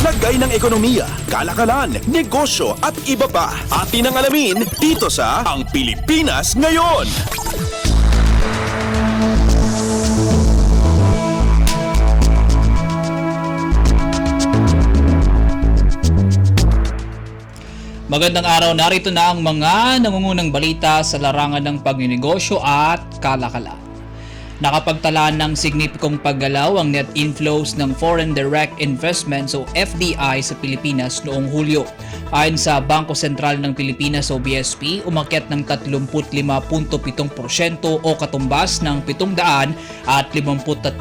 Lagay ng ekonomiya, kalakalan, negosyo at iba pa. Atin ang alamin dito sa Ang Pilipinas Ngayon. Magandang araw, narito na ang mga nangungunang balita sa larangan ng pagninegosyo at kalakalan. Nakapagtala ng signipikong paggalaw ang net inflows ng Foreign Direct Investments o FDI sa Pilipinas noong Hulyo. Ayon sa Bangko Sentral ng Pilipinas o BSP, umakyat ng 35.7% o katumbas ng 753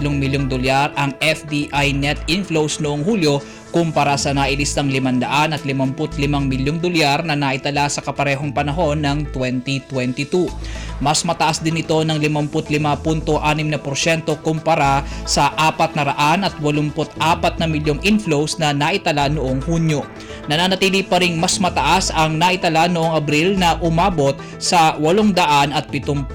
milyong dolyar ang FDI net inflows noong Hulyo kumpara sa nailistang 555 milyong dolyar na naitala sa kaparehong panahon ng 2022. Mas mataas din ito ng 55.6% kumpara sa 484 na milyong inflows na naitala noong Hunyo. Nananatili pa ring mas mataas ang naitala noong Abril na umabot sa 877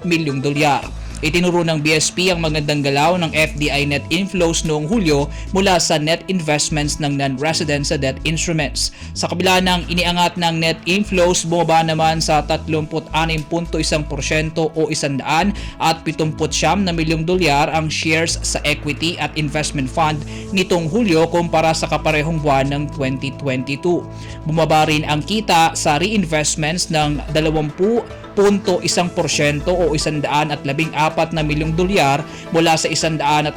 milyong dolyar. Itinuro ng BSP ang magandang galaw ng FDI net inflows noong Hulyo mula sa net investments ng non-resident sa debt instruments. Sa kabila ng iniangat ng net inflows, bumaba naman sa 36.1% o 179 na milyong dolyar ang shares sa equity at investment fund nitong Hulyo kumpara sa kaparehong buwan ng 2022. Bumaba rin ang kita sa reinvestments ng 20.1% o 114 na milyong dolyar mula sa 142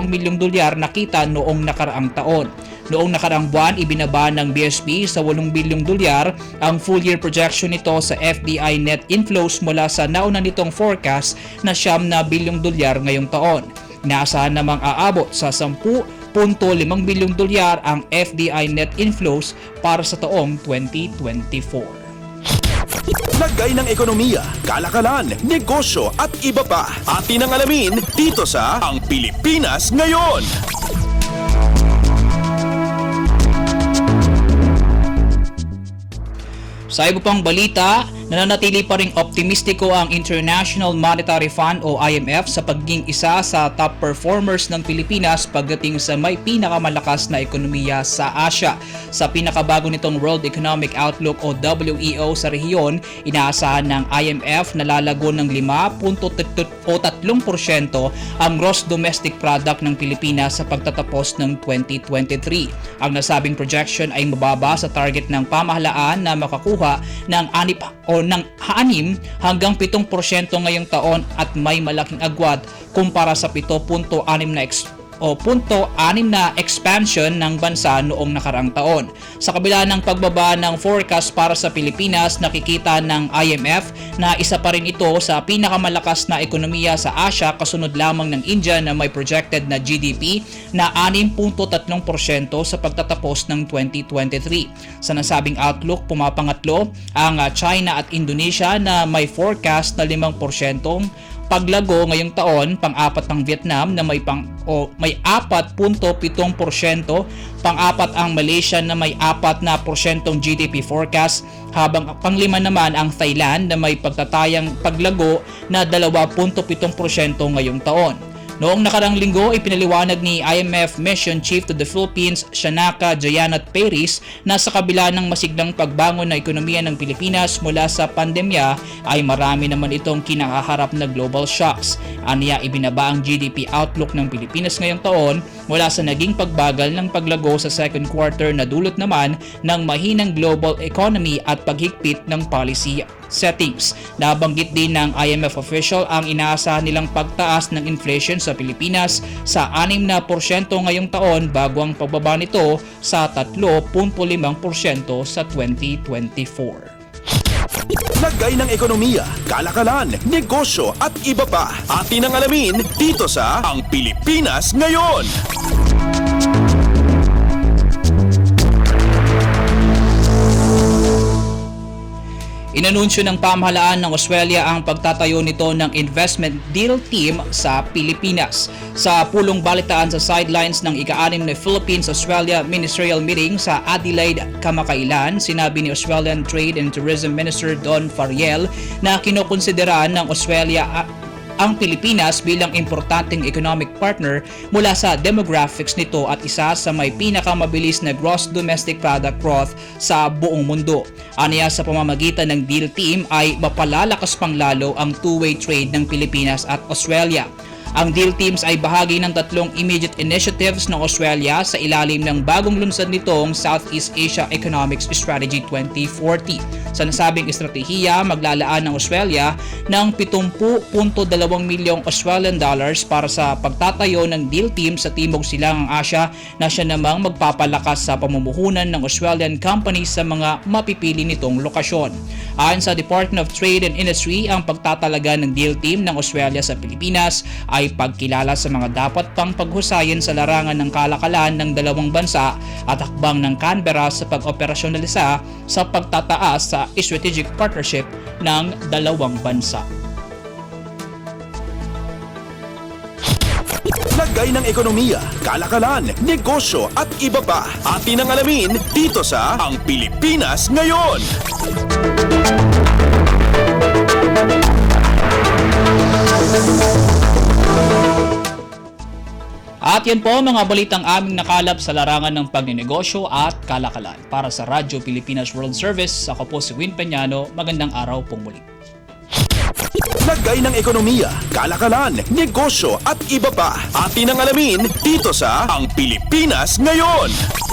milyong dolyar na kita noong nakaraang taon. Noong nakaraang buwan, ibinaba ng BSP sa 8 bilyong dolyar ang full-year projection nito sa FDI net inflows mula sa nauna nitong forecast na 9 bilyong dolyar ngayong taon. Inaasahan namang aabot sa 10.5 bilyong dolyar ang FDI net inflows para sa taong 2024. Lagay ng ekonomiya, kalakalan, negosyo at iba pa. Atin ang alamin dito sa Ang Pilipinas Ngayon. Sa iba pang balita, nananatili pa ring optimistiko ang International Monetary Fund o IMF sa pagiging isa sa top performers ng Pilipinas pagdating sa may pinakamalakas na ekonomiya sa Asia. Sa pinakabago nitong World Economic Outlook o WEO sa rehiyon, inaasahan ng IMF na lalago ng 5.3% ang gross domestic product ng Pilipinas sa pagtatapos ng 2023. Ang nasabing projection ay mababa sa target ng pamahalaan na makakuha ng 6 hanggang 7% ngayong taon at may malaking agwat kumpara sa 7.6 na expansion ng bansa noong nakaraang taon. Sa kabila ng pagbaba ng forecast para sa Pilipinas, nakikita ng IMF na isa pa rin ito sa pinakamalakas na ekonomiya sa Asia kasunod lamang ng India na may projected na GDP na 6.3% sa pagtatapos ng 2023. Sa nasabing outlook, pumapangatlo ang China at Indonesia na may forecast na 5% paglago ngayong taon, pang-apat ang Vietnam na may 4.7%, pang-apat ang Malaysia na may 4% GDP forecast, habang pang-lima naman ang Thailand na may pagtatayang paglago na 2.7% ngayong taon. Noong nakarang linggo, ipinaliwanag ni IMF Mission Chief to the Philippines, Shanaka Jayanat Peris, na sa kabila ng masiglang pagbangon ng ekonomiya ng Pilipinas mula sa pandemya, ay marami naman itong kinakaharap na global shocks. Aniya, ibinaba ang GDP outlook ng Pilipinas ngayong taon mula sa naging pagbagal ng paglago sa second quarter na dulot naman ng mahinang global economy at paghigpit ng policy settings. Nabanggit din ng IMF official ang inaasahan nilang pagtaas ng inflation sa Pilipinas sa 6% ngayong taon bago ang pagbaba nito sa 3.5% sa 2024. Lagay ng ekonomiya, kalakalan, negosyo at iba pa. Atin ang alamin dito sa Ang Pilipinas Ngayon. Inanunsyo ng pamahalaan ng Australia ang pagtatayo nito ng investment deal team sa Pilipinas. Sa pulong balitaan sa sidelines ng ika-6 na Philippines-Australia Ministerial Meeting sa Adelaide kamakailan, sinabi ni Australian Trade and Tourism Minister Don Fariel na kinokonsidera ng Australia ang Pilipinas bilang importanteng economic partner mula sa demographics nito at isa sa may pinakamabilis na gross domestic product growth sa buong mundo. Aniya sa pamamagitan ng Deal Team ay mapalalakas pang lalo ang two-way trade ng Pilipinas at Australia. Ang Deal Teams ay bahagi ng tatlong immediate initiatives ng Australia sa ilalim ng bagong lunsad nitong Southeast Asia Economics Strategy 2040. Sa nasabing estratehiya, maglalaan ng Australia ng 70.2 milyong Australian dollars para sa pagtatayo ng Deal Team sa Timog Silangang Asya na siya namang magpapalakas sa pamumuhunan ng Australian companies sa mga mapipili nitong lokasyon. Ayon sa Department of Trade and Industry, ang pagtatalaga ng Deal Team ng Australia sa Pilipinas ay pagkilala sa mga dapat pang paghusayin sa larangan ng kalakalan ng dalawang bansa at hakbang ng Canberra sa pag-operasyonalisa sa pagtataas sa strategic partnership ng dalawang bansa. Lagay ng ekonomiya, kalakalan, negosyo at iba pa. Atin ang alamin dito sa Ang Pilipinas Ngayon. At yan po mga balitang aming nakalap sa larangan ng pagninegosyo at kalakalan. Para sa Radyo Pilipinas World Service, ako po si Win Peñano. Magandang araw pong muli. Lagay ng ekonomiya, kalakalan, negosyo at iba pa. Atin ang alamin dito sa Ang Pilipinas Ngayon.